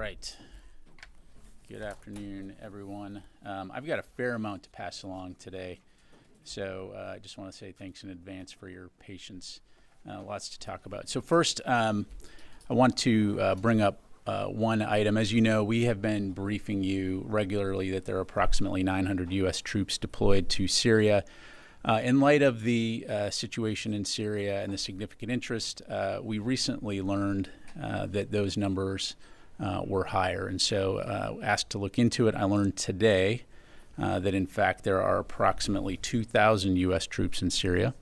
right. Good afternoon, everyone. I've got a fair amount to pass along today, so I just want to say thanks in advance for your patience. Lots to talk about. So first, I want to bring up one item. As you know, we have been briefing you regularly that there are approximately 900 U.S. troops deployed to Syria. In light of the situation in Syria and the significant interest, we recently learned that those numbers were higher, and so asked to look into it. I learned today that in fact there are approximately 2,000 U.S. troops in Syria.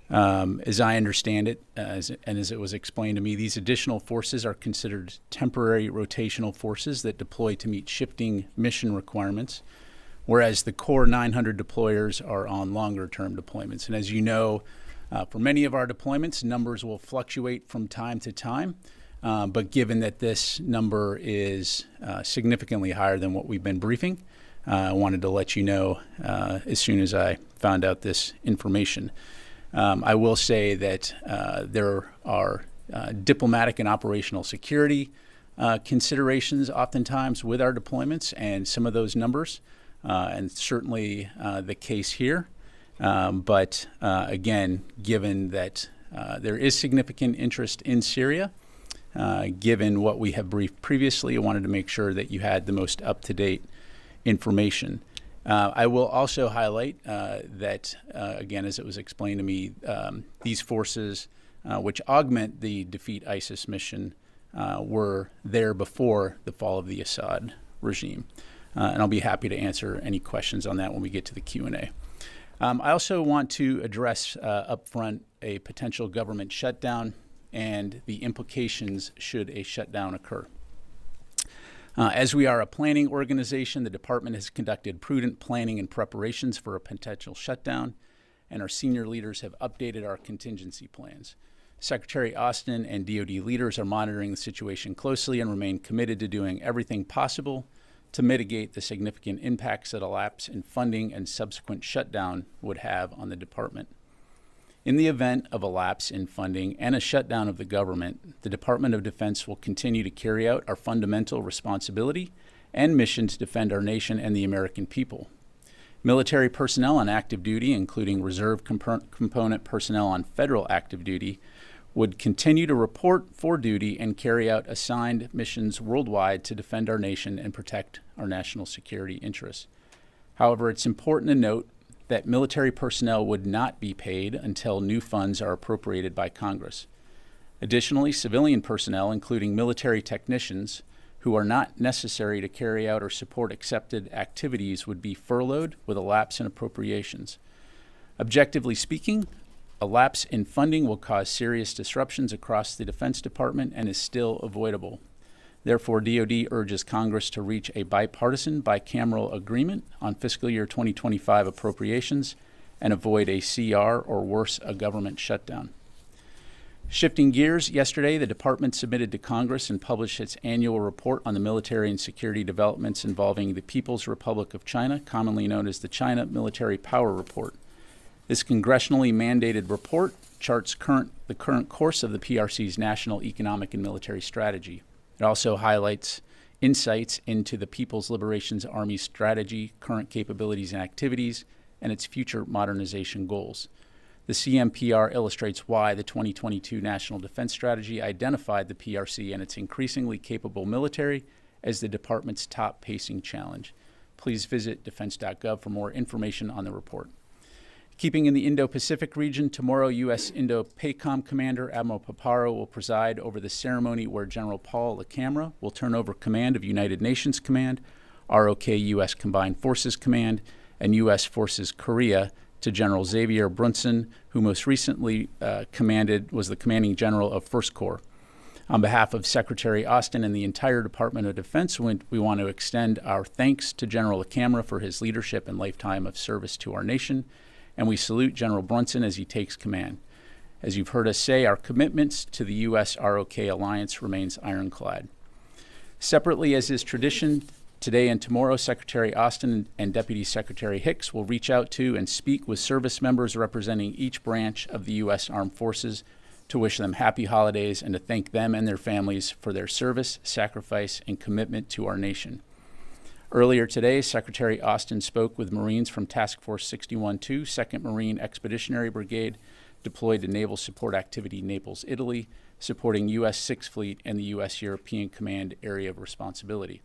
As I understand it, as it was explained to me, these additional forces are considered temporary rotational forces that deploy to meet shifting mission requirements, whereas the core 900 deployers are on longer-term deployments. And as you know, for many of our deployments, numbers will fluctuate from time to time. But given that this number is significantly higher than what we've been briefing, I wanted to let you know as soon as I found out this information. I will say that there are diplomatic and operational security considerations oftentimes with our deployments and some of those numbers, and certainly the case here. But again, given that there is significant interest in Syria, given what we have briefed previously, I wanted to make sure that you had the most up-to-date information. I will also highlight that, again, as it was explained to me, these forces, which augment the Defeat ISIS mission, were there before the fall of the Assad regime. And I'll be happy to answer any questions on that when we get to the Q&A. I also want to address up front a potential government shutdown and the implications should a shutdown occur. As we are a planning organization, the department has conducted prudent planning and preparations for a potential shutdown, and our senior leaders have updated our contingency plans. Secretary Austin and DoD leaders are monitoring the situation closely and remain committed to doing everything possible to mitigate the significant impacts that a lapse in funding and subsequent shutdown would have on the department. In the event of a lapse in funding and a shutdown of the government, the Department of Defense will continue to carry out our fundamental responsibility and mission to defend our nation and the American people. Military personnel on active duty, including reserve component personnel on federal active duty, would continue to report for duty and carry out assigned missions worldwide to defend our nation and protect our national security interests. However, it's important to note that military personnel would not be paid until new funds are appropriated by Congress. Additionally, civilian personnel, including military technicians, who are not necessary to carry out or support accepted activities, would be furloughed with a lapse in appropriations. Objectively speaking, a lapse in funding will cause serious disruptions across the Defense Department and is still avoidable. Therefore, DoD urges Congress to reach a bipartisan, bicameral agreement on fiscal year 2025 appropriations and avoid a CR or worse, a government shutdown. Shifting gears, yesterday the department submitted to Congress and published its annual report on the military and security developments involving the People's Republic of China, commonly known as the China Military Power Report. This congressionally mandated report charts the current course of the PRC's national economic and military strategy. It also highlights insights into the People's Liberation Army's strategy, current capabilities and activities, and its future modernization goals. The CMPR illustrates why the 2022 National Defense Strategy identified the PRC and its increasingly capable military as the department's top pacing challenge. Please visit defense.gov for more information on the report. Keeping in the Indo-Pacific region, tomorrow U.S. Indo-PACOM Commander Admiral Paparo will preside over the ceremony where General Paul LaCamera will turn over command of United Nations Command, ROK U.S. Combined Forces Command, and U.S. Forces Korea to General Xavier Brunson, who most recently was the commanding general of First Corps. On behalf of Secretary Austin and the entire Department of Defense, we want to extend our thanks to General LaCamera for his leadership and lifetime of service to our nation, and we salute General Brunson as he takes command. As you've heard us say, our commitments to the U.S. ROK alliance remains ironclad. Separately, as is tradition, today and tomorrow, Secretary Austin and Deputy Secretary Hicks will reach out to and speak with service members representing each branch of the U.S. Armed Forces to wish them happy holidays and to thank them and their families for their service, sacrifice, and commitment to our nation. Earlier today, Secretary Austin spoke with Marines from Task Force 61-2, 2nd Marine Expeditionary Brigade, deployed to Naval Support Activity Naples, Italy, supporting U.S. 6th Fleet and the U.S. European Command Area of Responsibility.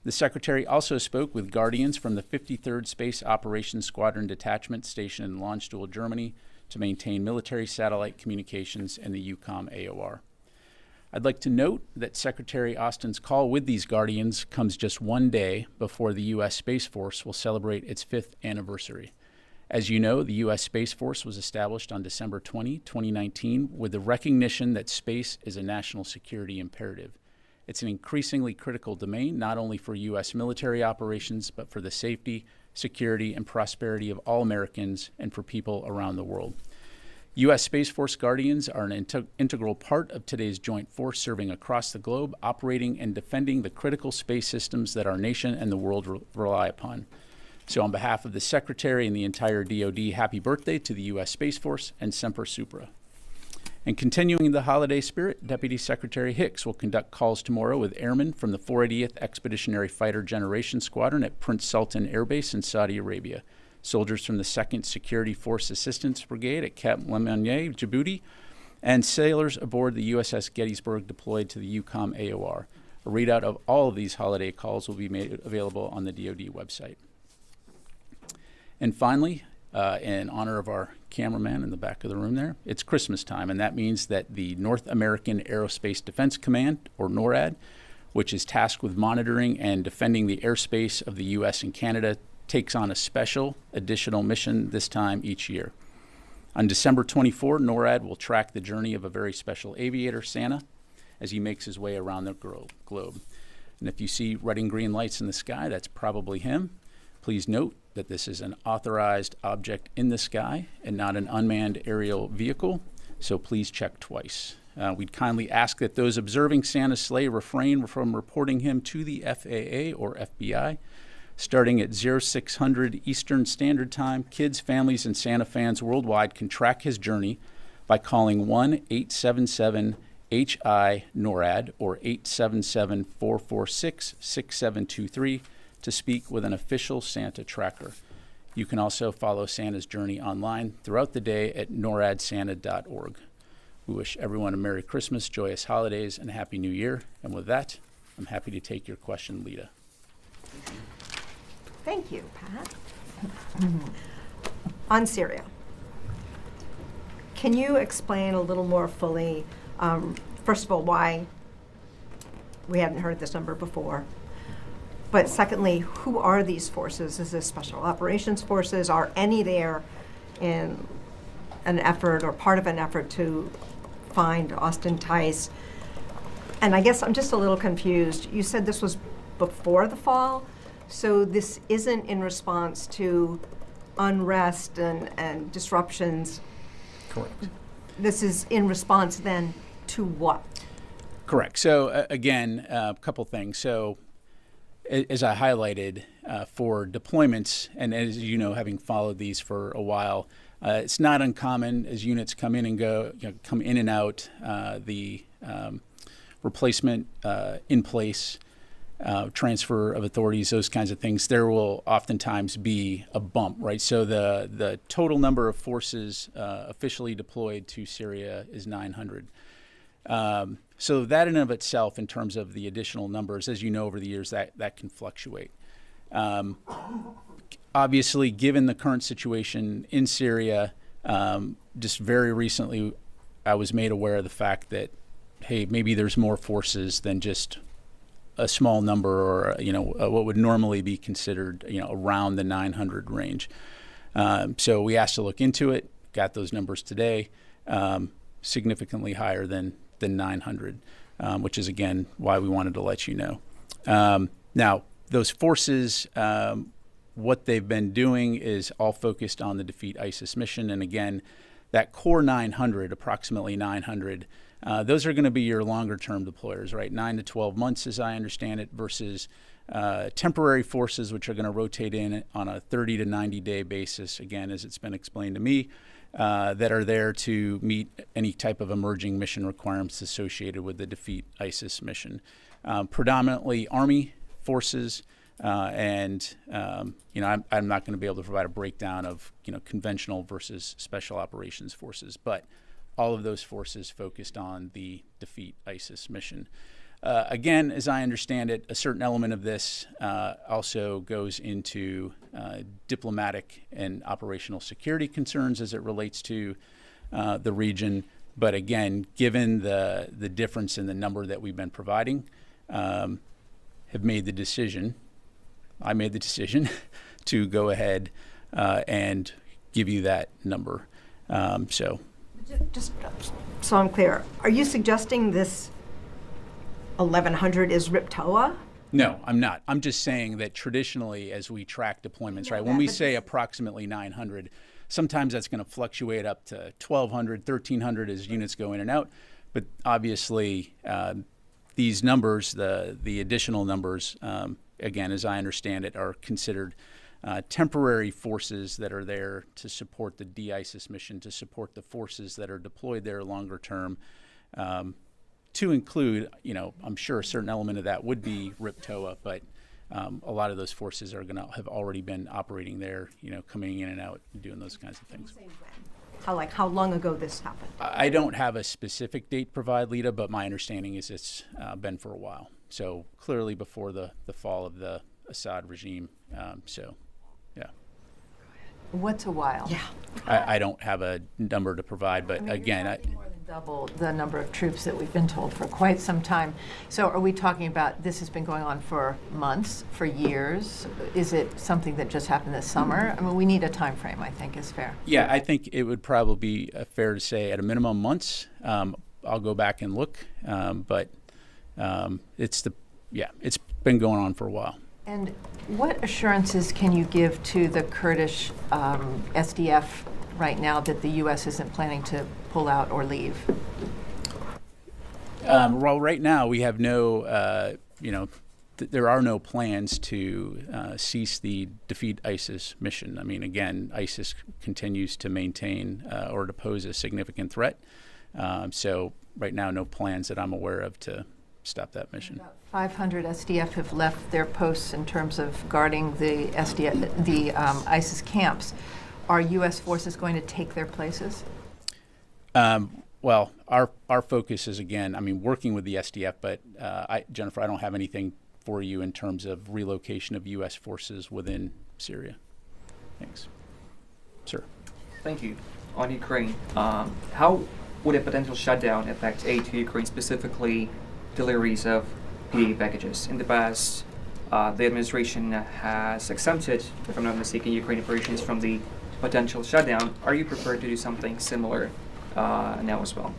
The Secretary also spoke with Guardians from the 53rd Space Operations Squadron Detachment stationed in Landstuhl, Germany, to maintain military satellite communications in the EUCOM AOR. I'd like to note that Secretary Austin's call with these Guardians comes just one day before the U.S. Space Force will celebrate its 5th anniversary. As you know, the U.S. Space Force was established on December 20, 2019, with the recognition that space is a national security imperative. It's an increasingly critical domain, not only for U.S. military operations, but for the safety, security, and prosperity of all Americans and for people around the world. U.S. Space Force Guardians are an integral part of today's joint force serving across the globe, operating and defending the critical space systems that our nation and the world rely upon. So on behalf of the Secretary and the entire DoD, happy birthday to the U.S. Space Force and Semper Supra. And continuing the holiday spirit, Deputy Secretary Hicks will conduct calls tomorrow with airmen from the 480th Expeditionary Fighter Generation Squadron at Prince Sultan Air Base in Saudi Arabia, soldiers from the 2nd Security Force Assistance Brigade at Cap Lemonnier, Djibouti, and sailors aboard the USS Gettysburg deployed to the EUCOM AOR. A readout of all of these holiday calls will be made available on the DoD website. And finally, in honor of our cameraman in the back of the room there, it's Christmas time, and that means that the North American Aerospace Defense Command, or NORAD, which is tasked with monitoring and defending the airspace of the U.S. and Canada, takes on a special additional mission this time each year. On December 24, NORAD will track the journey of a very special aviator, Santa, as he makes his way around the globe. And if you see red and green lights in the sky, that's probably him. Please note that this is an authorized object in the sky and not an unmanned aerial vehicle, so please check twice. We'd kindly ask that those observing Santa's sleigh refrain from reporting him to the FAA or FBI. Starting at 0600 Eastern Standard Time, kids, families, and Santa fans worldwide can track his journey by calling 1-877-HI-NORAD or 877-446-6723 to speak with an official Santa tracker. You can also follow Santa's journey online throughout the day at noradsanta.org. We wish everyone a Merry Christmas, joyous holidays, and a Happy New Year. And with that, I'm happy to take your question, Lita. Thank you, Pat. On Syria, can you explain a little more fully, first of all, why we hadn't heard this number before? But secondly, who are these forces? Is this special operations forces? Are any there in an effort or part of an effort to find Austin Tice? And I guess I'm just a little confused. You said this was before the fall, so this isn't in response to unrest and disruptions. Correct. This is in response then to what? Correct. So again, a couple things. So as I highlighted, for deployments, and as you know, having followed these for a while, it's not uncommon as units come in and go, come in and out, the replacement in place, transfer of authorities, those kinds of things, there will oftentimes be a bump, right? So the total number of forces officially deployed to Syria is 900. So that in and of itself, in terms of the additional numbers, as you know, over the years, that can fluctuate. Obviously, given the current situation in Syria, just very recently, I was made aware of the fact that, hey, maybe there's more forces than just a small number, or what would normally be considered, around the 900 range. So we asked to look into it, got those numbers today, significantly higher than 900, which is, again, why we wanted to let you know. Now, those forces, what they've been doing is all focused on the Defeat ISIS mission. And again, that core 900, approximately 900, those are going to be your longer-term deployers, right? 9 to 12 months, as I understand it, versus temporary forces, which are going to rotate in on a 30 to 90-day basis, again, as it's been explained to me. that are there to meet any type of emerging mission requirements associated with the Defeat ISIS mission. Predominantly Army forces, and I'm not going to be able to provide a breakdown of conventional versus special operations forces, but all of those forces focused on the Defeat ISIS mission. Again, as I understand it, a certain element of this also goes into diplomatic and operational security concerns as it relates to the region. But again, given the difference in the number that we've been providing, I made the decision to go ahead and give you that number. Just so I'm clear, are you suggesting this 1,100 is RIPTOA? No, I'm not. I'm just saying that traditionally, as we track deployments, right, when we say approximately 900, sometimes that's going to fluctuate up to 1,200, 1,300 as units go in and out. But obviously, these numbers, the additional numbers, again, as I understand it, are considered temporary forces that are there to support the de-ISIS mission, to support the forces that are deployed there longer term. To include, I'm sure a certain element of that would be RIPTOA, but a lot of those forces are going to have already been operating there, coming in and out and doing those kinds of things. How long ago this happened? I don't have a specific date to provide, Lita, but my understanding is it's been for a while. So clearly before the fall of the Assad regime. Yeah. What's a while? Yeah. I don't have a number to provide, but again, more than double the number of troops that we've been told for quite some time. So are we talking about this has been going on for months, for years? Is it something that just happened this summer? I mean, we need a time frame, I think, is fair. Yeah, I think it would probably be fair to say at a minimum months. I'll go back and look, but it's been going on for a while. And what assurances can you give to the Kurdish SDF right now that the U.S. isn't planning to pull out or leave? Well, right now we have no, there are no plans to cease the Defeat ISIS mission. I mean, again, ISIS continues to maintain or to pose a significant threat. So right now, no plans that I'm aware of to stop that mission. About 500 SDF have left their posts in terms of guarding the ISIS camps. Are U.S. forces going to take their places? Well, our focus is, again, working with the SDF, but Jennifer, I don't have anything for you in terms of relocation of U.S. forces within Syria. Thanks. Sir. Thank you. On Ukraine, how would a potential shutdown affect aid to Ukraine, specifically deliveries of PPE packages? In the past, the administration has exempted, if I'm not mistaken, Ukraine operations from the potential shutdown. Are you prepared to do something similar now as well?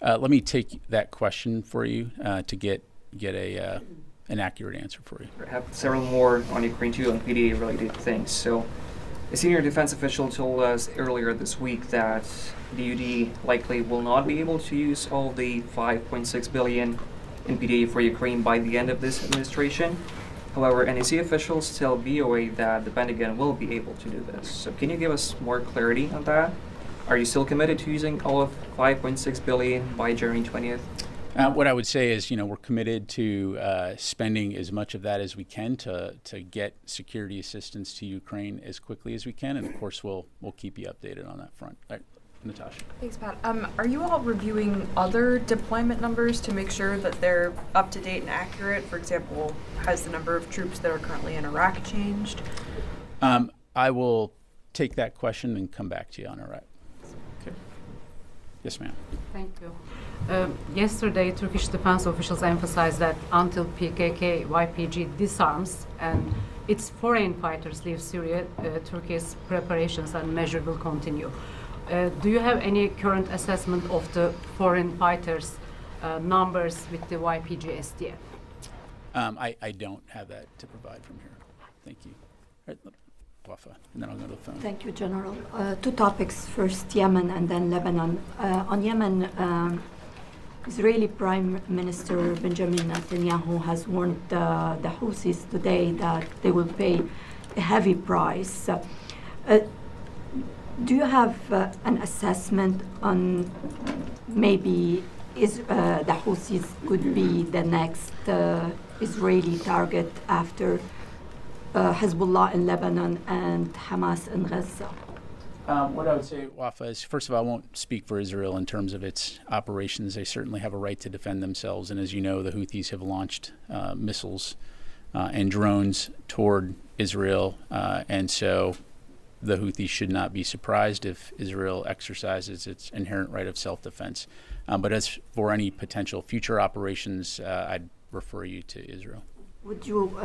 Let me take that question for you to get an accurate answer for you. I have several more on Ukraine too, on PDA-related things. So, a senior defense official told us earlier this week that DoD likely will not be able to use all the $5.6 billion in PDA for Ukraine by the end of this administration. However, NEC officials tell VOA that the Pentagon will be able to do this. So can you give us more clarity on that? Are you still committed to using all of $5.6 billion by January 20th? What I would say is, we're committed to spending as much of that as we can to get security assistance to Ukraine as quickly as we can, and of course we'll keep you updated on that front. All right, Natasha. Thanks, Pat. Are you all reviewing other deployment numbers to make sure that they're up to date and accurate? For example, has the number of troops that are currently in Iraq changed? I will take that question and come back to you on Iraq. Okay. Yes, ma'am. Thank you. Yesterday, Turkish defense officials emphasized that until PKK-YPG disarms and its foreign fighters leave Syria, Turkey's preparations and measures will continue. Do you have any current assessment of the foreign fighters' numbers with the YPG SDF? I don't have that to provide from here. Thank you. All right, Wafa, and then I'll go to the phone. Thank you, General. Two topics, first Yemen and then Lebanon. On Yemen, Israeli Prime Minister Benjamin Netanyahu has warned the Houthis today that they will pay a heavy price. Do you have an assessment on maybe the Houthis could be the next Israeli target after Hezbollah in Lebanon and Hamas in Gaza? What I would say, Wafa, is first of all, I won't speak for Israel in terms of its operations. They certainly have a right to defend themselves. And as you know, the Houthis have launched missiles and drones toward Israel. And so the Houthis should not be surprised if Israel exercises its inherent right of self-defense. But as for any potential future operations, I'd refer you to Israel. Would you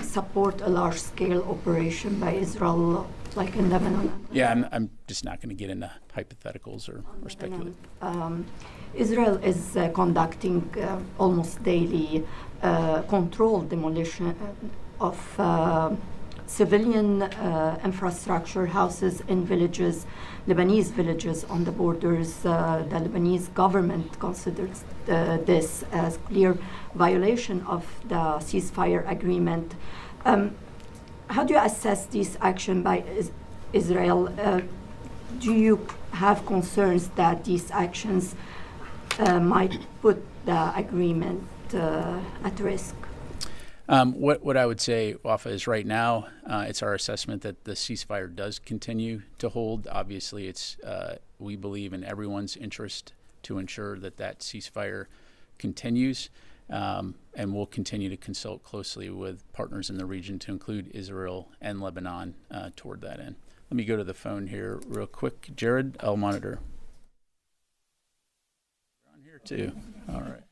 support a large-scale operation by Israel, like in Lebanon? Yeah, I'm just not going to get into hypotheticals or speculate. Israel is conducting almost daily controlled demolition of civilian infrastructure, houses in villages, Lebanese villages on the borders. The Lebanese government considers this as clear violation of the ceasefire agreement. How do you assess this action by Israel? Do you have concerns that these actions might put the agreement at risk? What I would say, Wafa, is right now it's our assessment that the ceasefire does continue to hold. Obviously, it's we believe in everyone's interest to ensure that that ceasefire continues, and we'll continue to consult closely with partners in the region to include Israel and Lebanon toward that end. Let me go to the phone here real quick. Jared, I'll monitor. You're on here too. All right.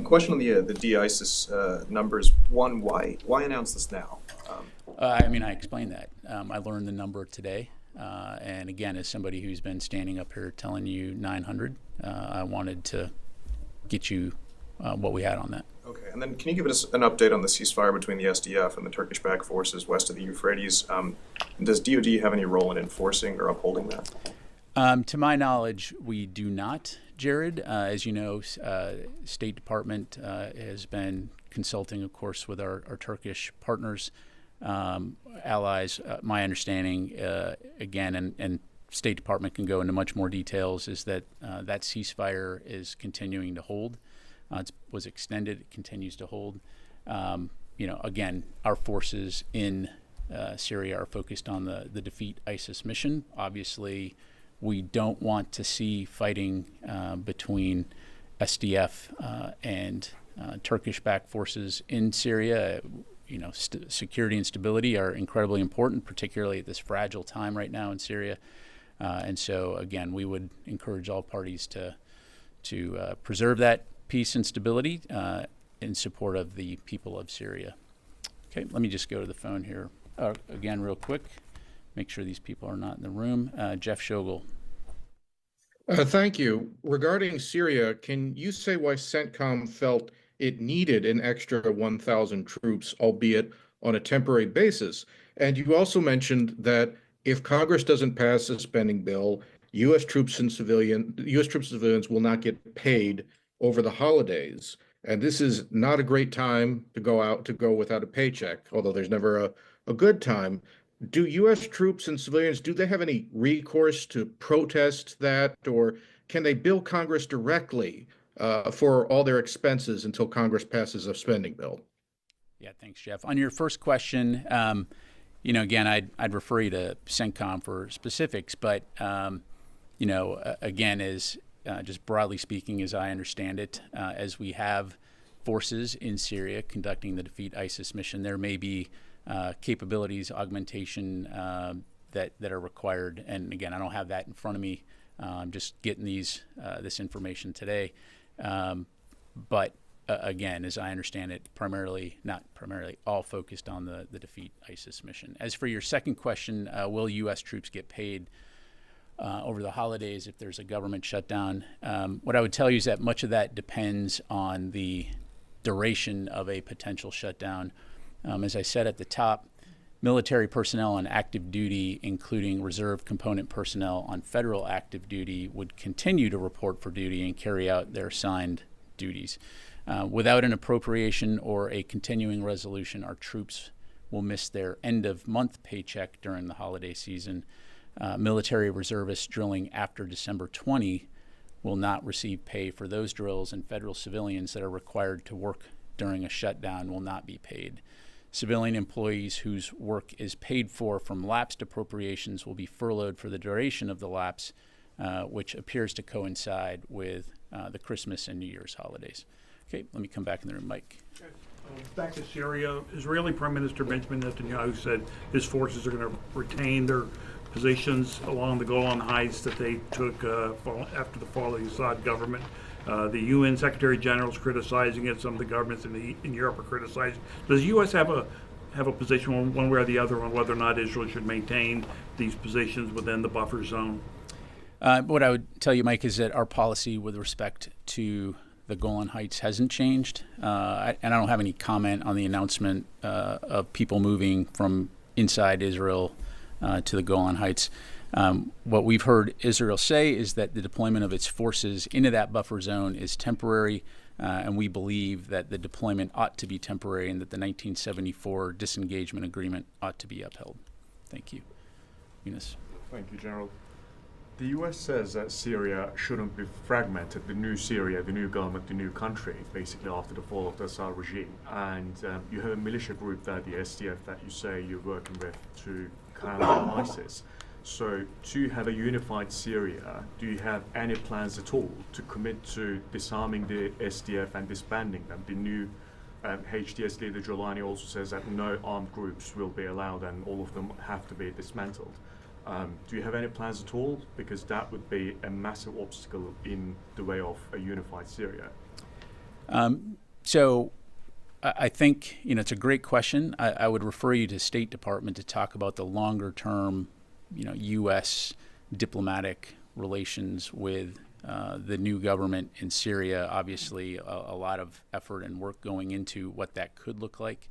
Question on the de-ISIS numbers. One, why announce this now? I explained that. I learned the number today. And again, as somebody who's been standing up here telling you 900, I wanted to get you what we had on that. Okay, and then can you give us an update on the ceasefire between the SDF and the Turkish-backed forces west of the Euphrates? Does DoD have any role in enforcing or upholding that? To my knowledge, we do not, Jared. As you know, State Department has been consulting, of course, with our Turkish partners, allies. My understanding, again, and State Department can go into much more details, is that that ceasefire is continuing to hold. It was extended, it continues to hold. Again, our forces in Syria are focused on the defeat ISIS mission. Obviously, we don't want to see fighting between SDF and Turkish-backed forces in Syria. Security and stability are incredibly important, particularly at this fragile time right now in Syria. And so, again, we would encourage all parties to preserve that peace and stability in support of the people of Syria. Okay, let me just go to the phone here again real quick. Make sure these people are not in the room. Jeff Shogel. Thank you. Regarding Syria, can you say why CENTCOM felt it needed an extra 1,000 troops, albeit on a temporary basis? And you also mentioned that if Congress doesn't pass a spending bill, U.S. troops and civilians will not get paid over the holidays. And this is not a great time to go without a paycheck, although there's never a good time. Do U.S. troops and civilians, do they have any recourse to protest that, or can they bill Congress directly for all their expenses until Congress passes a spending bill? Yeah, thanks, Jeff. On your first question, again, I'd refer you to CENTCOM for specifics, but, again, as just broadly speaking, as I understand it, as we have forces in Syria conducting the Defeat ISIS mission, there may be capabilities, augmentation that are required. And again, I don't have that in front of me. I'm just getting this information today. But again, as I understand it, not primarily, all focused on the Defeat ISIS mission. As for your second question, will U.S. troops get paid over the holidays if there's a government shutdown? What I would tell you is that much of that depends on the duration of a potential shutdown. As I said at the top, military personnel on active duty, including reserve component personnel on federal active duty, would continue to report for duty and carry out their assigned duties. Without an appropriation or a continuing resolution, our troops will miss their end-of-month paycheck during the holiday season. Military reservists drilling after December 20 will not receive pay for those drills, and federal civilians that are required to work during a shutdown will not be paid. Civilian employees whose work is paid for from lapsed appropriations will be furloughed for the duration of the lapse, which appears to coincide with the Christmas and New Year's holidays. Okay, let me come back in the room, Mike. Back to Syria, Israeli Prime Minister Benjamin Netanyahu said his forces are going to retain their positions along the Golan Heights that they took after the fall of the Assad government. The UN Secretary General is criticizing it. Some of the governments in Europe are criticizing. Does the U.S. have a position one way or the other on whether or not Israel should maintain these positions within the buffer zone? What I would tell you, Mike, is that our policy with respect to the Golan Heights hasn't changed, and I don't have any comment on the announcement of people moving from inside Israel to the Golan Heights. What we've heard Israel say is that the deployment of its forces into that buffer zone is temporary, and we believe that the deployment ought to be temporary and that the 1974 disengagement agreement ought to be upheld. Thank you. Eunice. Thank you, General. The US says that Syria shouldn't be fragmented, the new Syria, the new government, the new country, basically after the fall of the Assad regime. And you have a militia group there, the SDF, that you say you're working with to counter ISIS. So to have a unified Syria, do you have any plans at all to commit to disarming the SDF and disbanding them? The new HDS leader Jolani also says that no armed groups will be allowed and all of them have to be dismantled. Do you have any plans at all? Because that would be a massive obstacle in the way of a unified Syria. So I think, it's a great question. I would refer you to State Department to talk about the longer term, U.S. diplomatic relations with the new government in Syria. Obviously, a lot of effort and work going into what that could look like.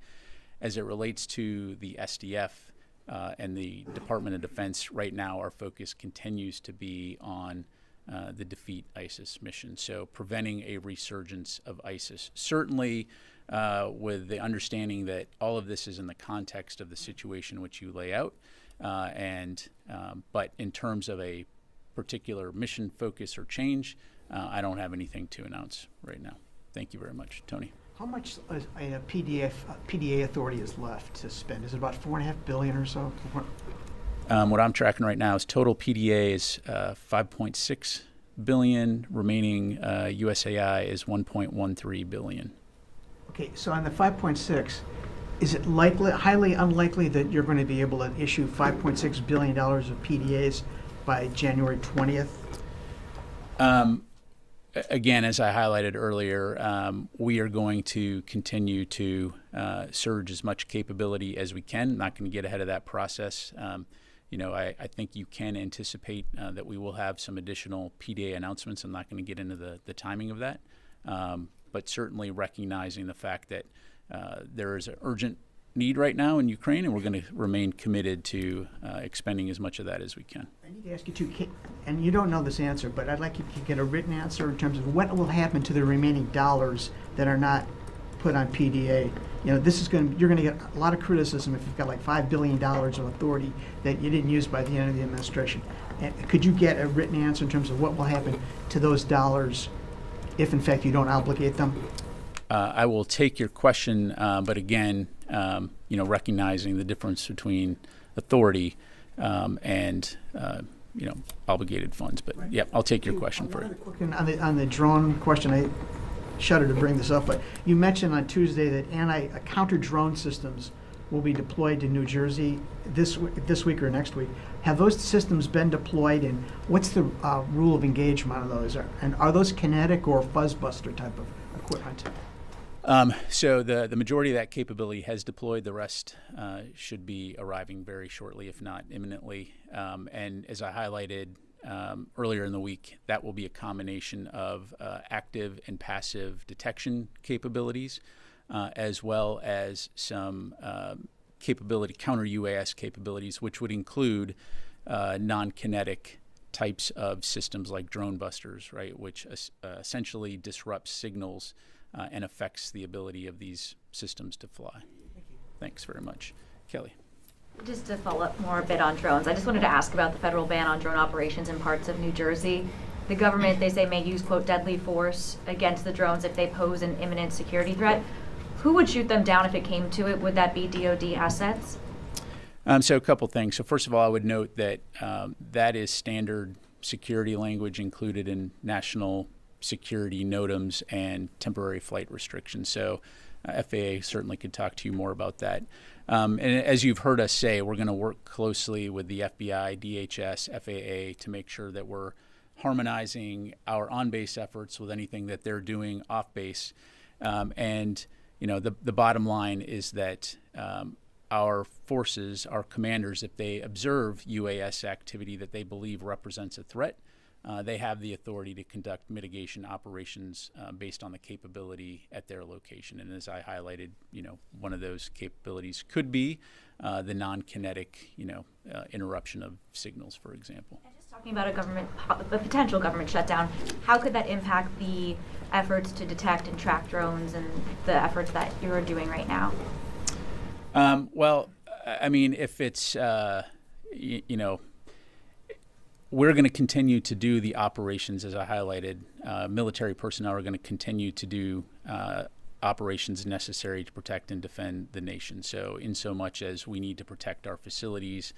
As it relates to the SDF, and the Department of Defense, right now our focus continues to be on the Defeat ISIS mission, so preventing a resurgence of ISIS. Certainly with the understanding that all of this is in the context of the situation which you lay out, but in terms of a particular mission focus or change, I don't have anything to announce right now. Thank you very much. Tony. How much PDA authority is left to spend? Is it about $4.5 billion or so? What I'm tracking right now is total PDA is $5.6 billion. Remaining USAI is $1.13 billion. Okay, so on the 5.6, is it highly unlikely that you're going to be able to issue $5.6 billion of PDAs by January 20th? Again, as I highlighted earlier, we are going to continue to surge as much capability as we can. Not going to get ahead of that process. I think you can anticipate that we will have some additional PDA announcements. I'm not going to get into the timing of that, but certainly recognizing the fact that there is an urgent need right now in Ukraine, and we're going to remain committed to expending as much of that as we can. I need to ask you too, and you don't know this answer, but I'd like you to get a written answer in terms of what will happen to the remaining dollars that are not put on PDA. You're going to get a lot of criticism if you've got like $5 billion of authority that you didn't use by the end of the administration. And could you get a written answer in terms of what will happen to those dollars if, in fact, you don't obligate them? I will take your question, but again, recognizing the difference between authority and obligated funds. But yeah, I'll take your question for it. On the drone question, I shudder to bring this up, but you mentioned on Tuesday that counter drone systems will be deployed to New Jersey this week or next week. Have those systems been deployed, and what's the rule of engagement on those? And are those kinetic or fuzzbuster type of equipment? So the majority of that capability has deployed. The rest should be arriving very shortly, if not imminently. And as I highlighted earlier in the week, that will be a combination of active and passive detection capabilities, as well as some counter-UAS capabilities, which would include non-kinetic types of systems like drone busters, right, which essentially disrupts signals and affects the ability of these systems to fly. thanks very much. Kelly. Just to follow up more a bit on drones, I just wanted to ask about the federal ban on drone operations in parts of New Jersey. The government, they say, may use, quote, deadly force against the drones if they pose an imminent security threat. Who would shoot them down if it came to it? Would that be DoD assets? So a couple things. So first of all, I would note that that is standard security language included in national security NOTAMs and temporary flight restrictions. So FAA certainly could talk to you more about that. And as you've heard us say, we're going to work closely with the FBI, DHS, FAA to make sure that we're harmonizing our on-base efforts with anything that they're doing off-base. And the bottom line is that our forces, our commanders, if they observe UAS activity that they believe represents a threat, they have the authority to conduct mitigation operations based on the capability at their location. And as I highlighted, one of those capabilities could be the non-kinetic, interruption of signals, for example. And just talking about a potential government shutdown, how could that impact the efforts to detect and track drones and the efforts that you're doing right now? Well, I mean, if it's, we're going to continue to do the operations, as I highlighted. Military personnel are going to continue to do operations necessary to protect and defend the nation. So in so much as we need to protect our facilities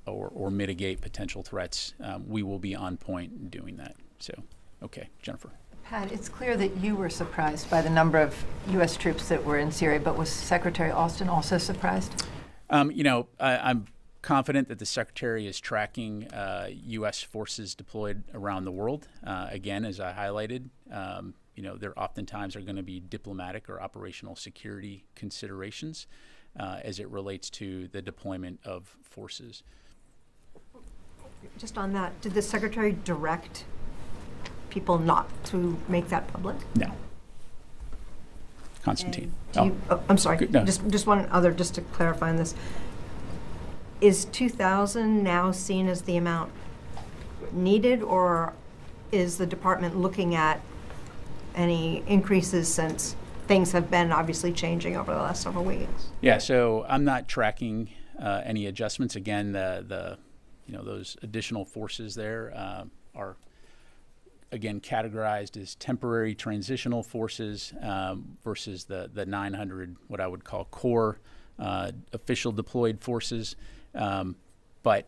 or mitigate potential threats, we will be on point in doing that. So, okay, Jennifer. Pat, it's clear that you were surprised by the number of U.S. troops that were in Syria, but was Secretary Austin also surprised? I'm confident that the Secretary is tracking U.S. forces deployed around the world. Again, as I highlighted, there oftentimes are going to be diplomatic or operational security considerations as it relates to the deployment of forces. Just on that, did the Secretary direct people not to make that public? No. Constantine. I'm sorry. Good, no. Just one other, just to clarify on this. Is 2,000 now seen as the amount needed, or is the department looking at any increases since things have been obviously changing over the last several weeks? Yeah, so I'm not tracking any adjustments. Again, those additional forces there are again categorized as temporary transitional forces versus the 900, what I would call core official deployed forces. But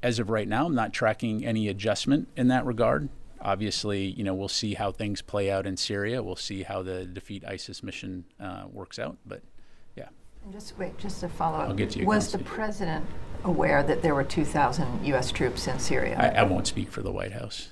as of right now, I'm not tracking any adjustment in that regard. Obviously, we'll see how things play out in Syria. We'll see how the Defeat ISIS mission works out. But yeah. And just to follow up. I'll get to you, was the president aware that there were 2,000 U.S. troops in Syria? I won't speak for the White House.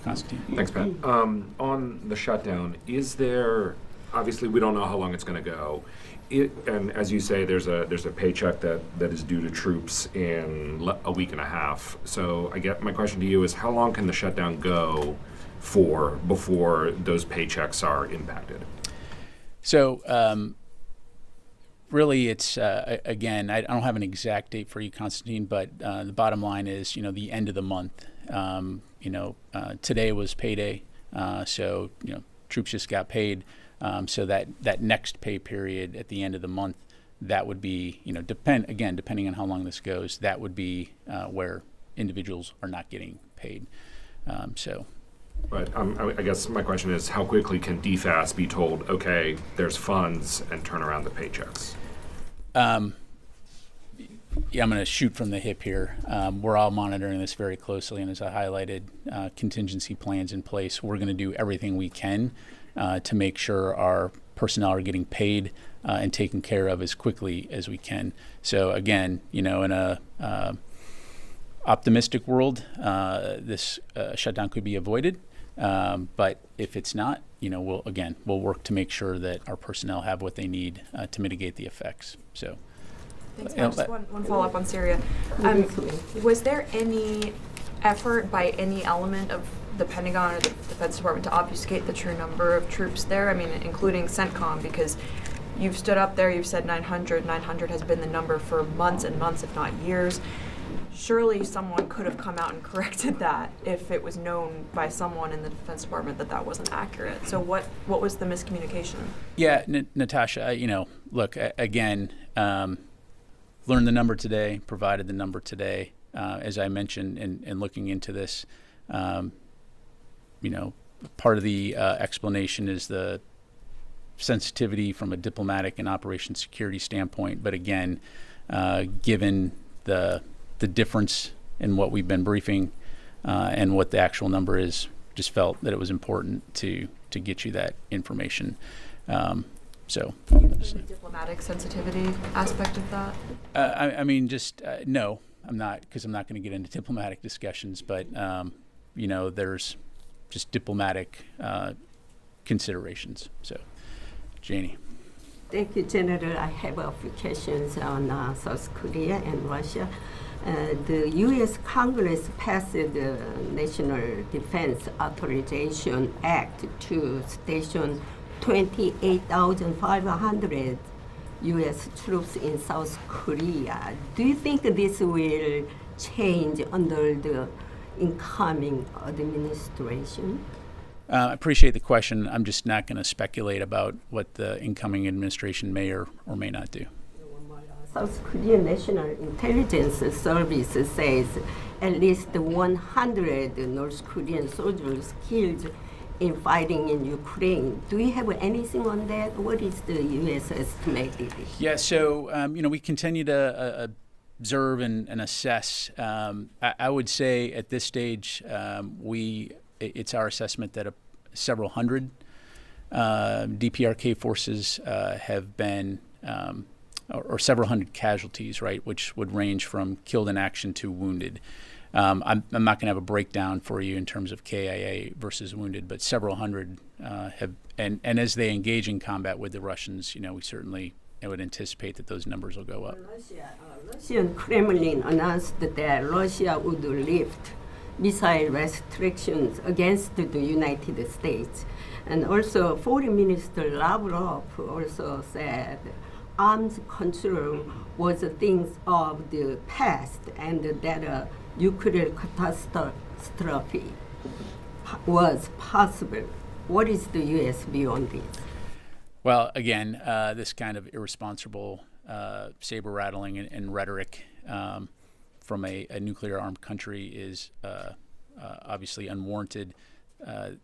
Constantine. Thanks, Pat. On the shutdown, is there, obviously we don't know how long it's going to go. And as you say, there's a paycheck that is due to troops in a week and a half. So my question to you is, how long can the shutdown go for before those paychecks are impacted? So really, it's again, I don't have an exact date for you, Constantine, but the bottom line is, the end of the month. Today was payday, so troops just got paid. So that next pay period at the end of the month, that would be, depending on how long this goes, that would be where individuals are not getting paid. But I guess my question is, how quickly can DFAS be told, okay, there's funds, and turn around the paychecks? Yeah, I'm going to shoot from the hip here. We're all monitoring this very closely, and as I highlighted, contingency plans in place. We're going to do everything we can to make sure our personnel are getting paid and taken care of as quickly as we can. So again, in a optimistic world, this shutdown could be avoided. But if it's not, we'll work to make sure that our personnel have what they need to mitigate the effects. So. Thanks, Matt. Just one follow-up on Syria. Was there any effort by any element of the Pentagon or the Defense Department to obfuscate the true number of troops there? I mean, including CENTCOM, because you've stood up there, you've said 900. 900 has been the number for months and months, if not years. Surely someone could have come out and corrected that if it was known by someone in the Defense Department that wasn't accurate. So what was the miscommunication? Yeah, Natasha, look, again, learned the number today, provided the number today. As I mentioned in looking into this, part of the explanation is the sensitivity from a diplomatic and operation security standpoint. But again, given the difference in what we've been briefing and what the actual number is, just felt that it was important to get you that information. So, the diplomatic sensitivity aspect of that? No, I'm not, because I'm not going to get into diplomatic discussions. But there's just diplomatic considerations. So, Janie. Thank you, General. I have a few questions on South Korea and Russia. The U.S. Congress passed the National Defense Authorization Act to station 28,500 U.S. troops in South Korea. Do you think this will change under the incoming administration? I appreciate the question. I'm just not going to speculate about what the incoming administration may or may not do. South Korean National Intelligence Service says at least 100 North Korean soldiers killed in fighting in Ukraine. Do you have anything on that? What is the U.S. estimated? Yeah, so we continue to observe and assess. I would say at this stage, it's our assessment that several hundred DPRK forces have been, or several hundred casualties, right, which would range from killed in action to wounded. I'm not going to have a breakdown for you in terms of KIA versus wounded, but several hundred have, and as they engage in combat with the Russians, we certainly would anticipate that those numbers will go up. Russian Kremlin announced that Russia would lift missile restrictions against the United States. And also, Foreign Minister Lavrov also said arms control was a thing of the past and that a nuclear catastrophe was possible. What is the U.S. view on this? Well, again, this kind of irresponsible saber rattling and rhetoric from a nuclear-armed country is obviously unwarranted.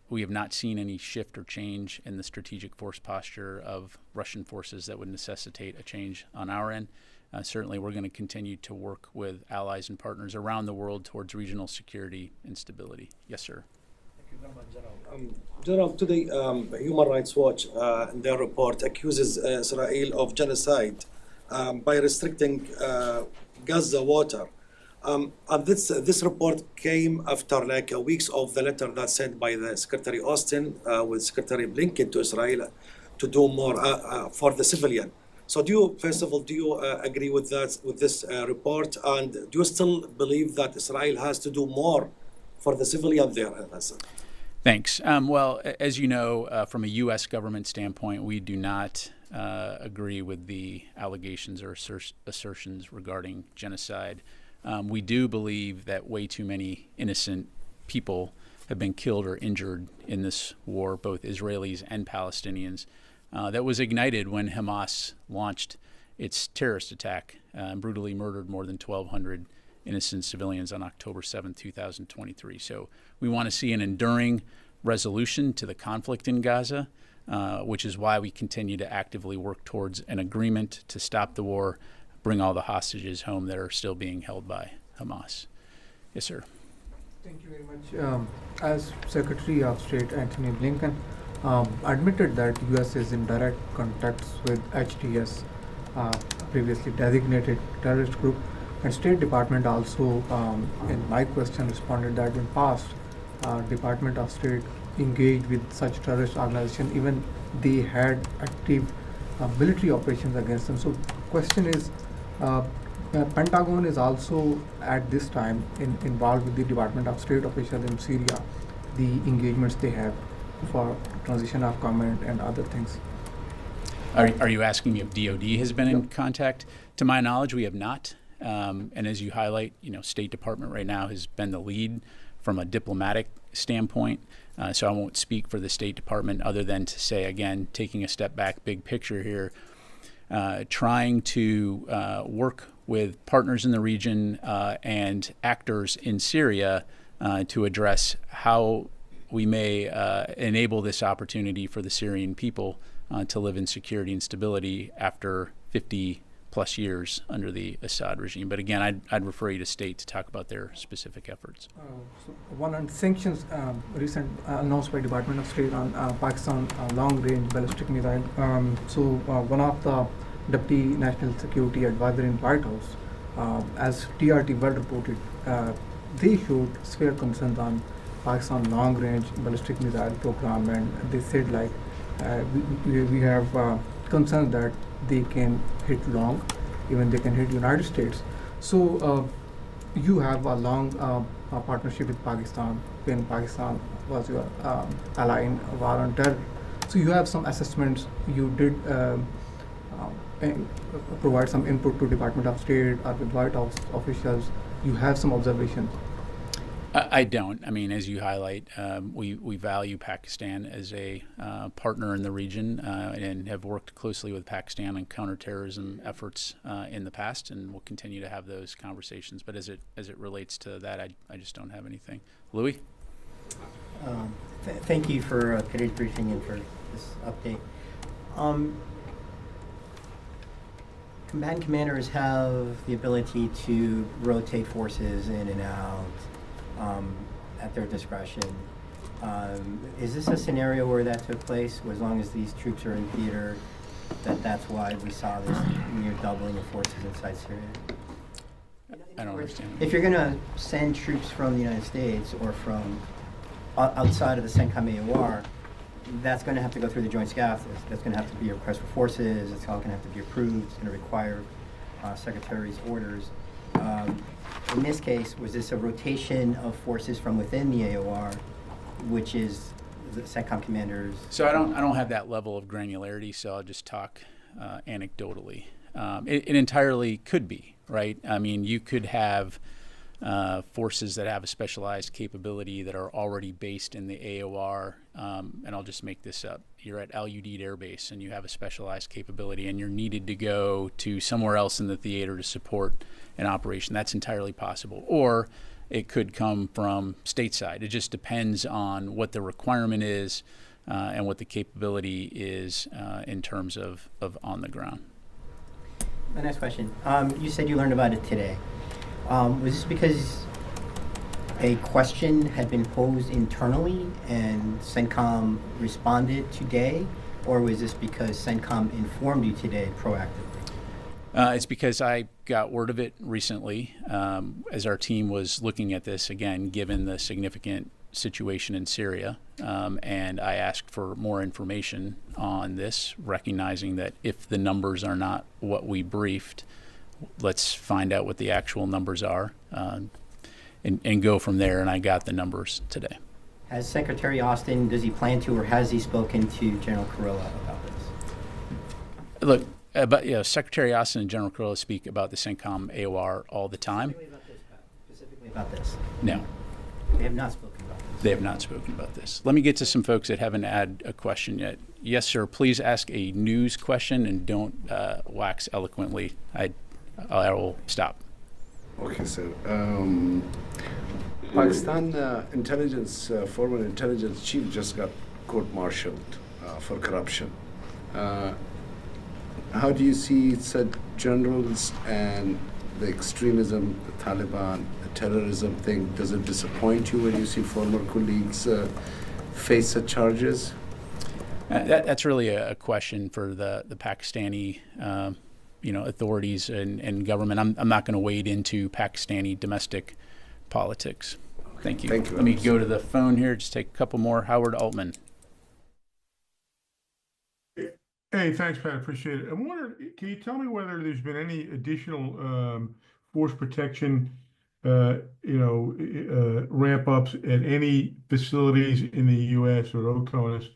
We have not seen any shift or change in the strategic force posture of Russian forces that would necessitate a change on our end. Certainly, we're going to continue to work with allies and partners around the world towards regional security and stability. Yes, sir. Thank you very much, General. General, today, Human Rights Watch, in their report, accuses Israel of genocide by restricting Gaza water. And this report came after weeks of the letter that's sent by the Secretary Austin with Secretary Blinken to Israel to do more for the civilian. So first of all, do you agree with that, with this report? And do you still believe that Israel has to do more for the civilian there? Thanks. Well, as you know, from a U.S. government standpoint, we do not agree with the allegations or assertions regarding genocide. We do believe that way too many innocent people have been killed or injured in this war, both Israelis and Palestinians. That was ignited when Hamas launched its terrorist attack and brutally murdered more than 1,200 innocent civilians on October 7, 2023. So we want to see an enduring resolution to the conflict in Gaza, which is why we continue to actively work towards an agreement to stop the war, bring all the hostages home that are still being held by Hamas. Yes, sir. Thank you very much. As Secretary of State Antony Blinken admitted that U.S. is in direct contacts with HTS, previously designated terrorist group, and State Department also, in my question, responded that in past, Department of State engaged with such terrorist organization, even they had active military operations against them. So question is, Pentagon is also at this time involved with the Department of State officials in Syria, the engagements they have for transition of command and other things. Are you asking if DOD has been in contact? To my knowledge, we have not. And as you highlight, State Department right now has been the lead from a diplomatic standpoint. So I won't speak for the State Department other than to say, again, taking a step back, big picture here, trying to work with partners in the region and actors in Syria to address how we may enable this opportunity for the Syrian people to live in security and stability after 50 plus years under the Assad regime. But again, I'd refer you to State to talk about their specific efforts. So one on sanctions, recent announced by Department of State on Pakistan long-range ballistic missile. One of the Deputy National Security Advisor in White House, as TRT well reported, they showed severe concerns on Pakistan long-range ballistic missile program, and they said like we have concerns that they can hit long, even they can hit United States. So you have a long partnership with Pakistan when Pakistan was your ally in war on terror. So you have some assessments. You did provide some input to Department of State or with White House officials. You have some observations. I don't. I mean, as you highlight, we value Pakistan as a partner in the region and have worked closely with Pakistan on counterterrorism efforts in the past, and we'll continue to have those conversations. But as it relates to that, I just don't have anything. Louis? Thank you for today's briefing and for this update. Combatant commanders have the ability to rotate forces in and out at their discretion. Is this a scenario where that took place, where as long as these troops are in theater, that's why we saw this near doubling of forces inside Syria? I don't understand. If you're going to send troops from the United States or from outside of the CENTCOM AOR, that's going to have to go through the Joint Staff. That's going to have to be a request for forces. It's all going to have to be approved. It's going to require Secretary's orders. In this case, was this a rotation of forces from within the AOR, which is the CENTCOM commanders? So I don't have that level of granularity, so I'll just talk anecdotally. It entirely could be, right? I mean, you could have forces that have a specialized capability that are already based in the AOR, and I'll just make this up. You're at Al Udeid Air Base and you have a specialized capability and you're needed to go to somewhere else in the theater to support an operation. That's entirely possible. Or it could come from stateside. It just depends on what the requirement is and what the capability is in terms of on the ground. My next question. You said you learned about it today. Was this because a question had been posed internally and CENTCOM responded today, or was this because CENTCOM informed you today proactively? It's because I got word of it recently as our team was looking at this again, given the significant situation in Syria, and I asked for more information on this, recognizing that if the numbers are not what we briefed, let's find out what the actual numbers are and go from there, and I got the numbers today. Has Secretary Austin, does he plan to, or has he spoken to General Kurilla about this? Look, Secretary Austin and General Kurilla speak about the CENTCOM AOR all the time. Specifically about this? No. They have not spoken about this? They have not spoken about this. Let me get to some folks that haven't had a question yet. Yes, sir, please ask a news question and don't wax eloquently. I will stop. Okay, sir. Pakistan intelligence, former intelligence chief just got court-martialed for corruption. How do you see such generals and the extremism, the Taliban, the terrorism thing? Does it disappoint you when you see former colleagues face such charges? That's really a question for the Pakistani authorities and government. I'm not going to wade into Pakistani domestic politics. Thank you. Thank you. Let me go to the phone here. Just take a couple more. Howard Altman. Hey, thanks, Pat. Appreciate it. I'm wondering, can you tell me whether there's been any additional force protection, ramp ups at any facilities in the U.S. or OCONUS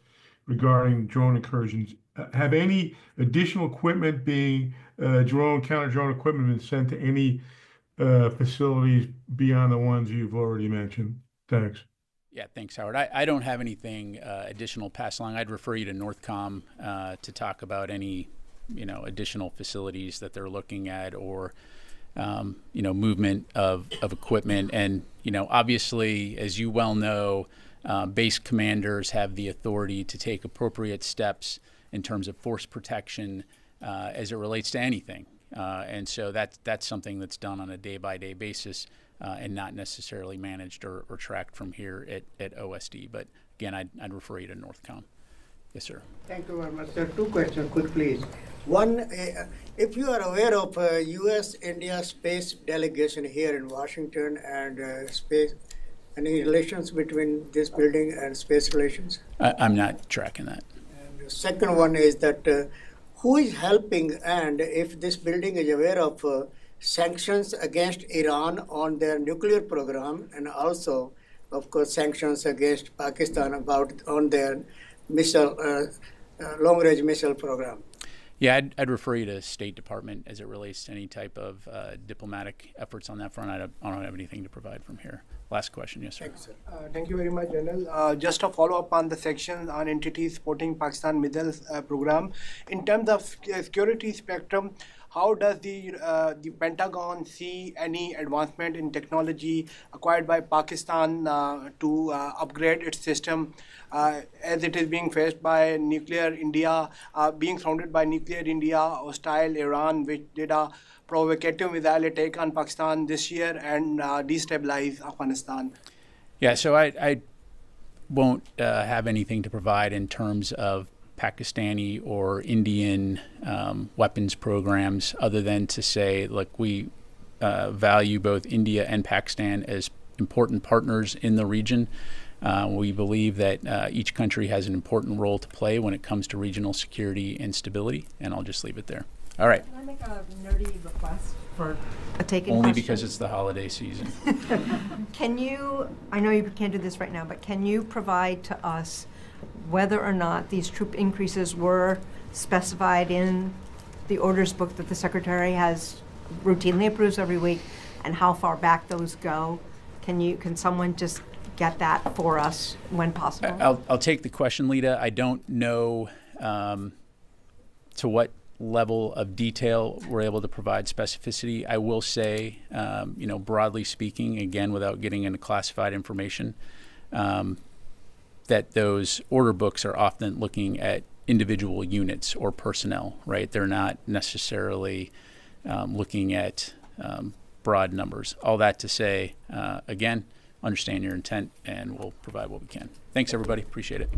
regarding drone incursions? Have any additional equipment counter-drone equipment been sent to any facilities beyond the ones you've already mentioned? Thanks. Yeah, thanks, Howard. I don't have anything additional passed along. I'd refer you to Northcom to talk about any additional facilities that they're looking at, or movement of equipment. And obviously, as you well know, base commanders have the authority to take appropriate steps in terms of force protection as it relates to anything. And so that's something that's done on a day-by-day basis and not necessarily managed or tracked from here at OSD. But again, I'd refer you to NORTHCOM. Yes, sir. Thank you very much, sir. Two questions, quick, please. One, if you are aware of U.S.-India space delegation here in Washington and space, any relations between this building and space relations? I'm not tracking that. And the second one is that who is helping, and if this building is aware of sanctions against Iran on their nuclear program, and also, of course, sanctions against Pakistan on their missile, long-range missile program. Yeah, I'd refer you to State Department as it relates to any type of diplomatic efforts on that front. I don't have anything to provide from here. Last question, yes, sir. Thank you, sir. Thank you very much, General. Just a follow-up on the section on entities supporting Pakistan missile program. In terms of security spectrum, how does the Pentagon see any advancement in technology acquired by Pakistan to upgrade its system as it is being faced by nuclear India, being surrounded by nuclear India, hostile Iran, which did a provocative missile attack on Pakistan this year and destabilize Afghanistan? Yeah, so I won't have anything to provide in terms of Pakistani or Indian weapons programs, other than to say, look, we value both India and Pakistan as important partners in the region. We believe that each country has an important role to play when it comes to regional security and stability, and I'll just leave it there. All right. Can I make a nerdy request for a taken Only question? because it's the holiday season. Can you, I know you can't do this right now, but can you provide to us whether or not these troop increases were specified in the orders book that the Secretary has routinely approves every week, and how far back those go? Can someone just get that for us when possible? I'll take the question, Lita. I don't know to what level of detail we're able to provide specificity. I will say, broadly speaking, again, without getting into classified information, that those order books are often looking at individual units or personnel, right? They're not necessarily looking at broad numbers. All that to say, again, understand your intent, and we'll provide what we can. Thanks, everybody. Appreciate it.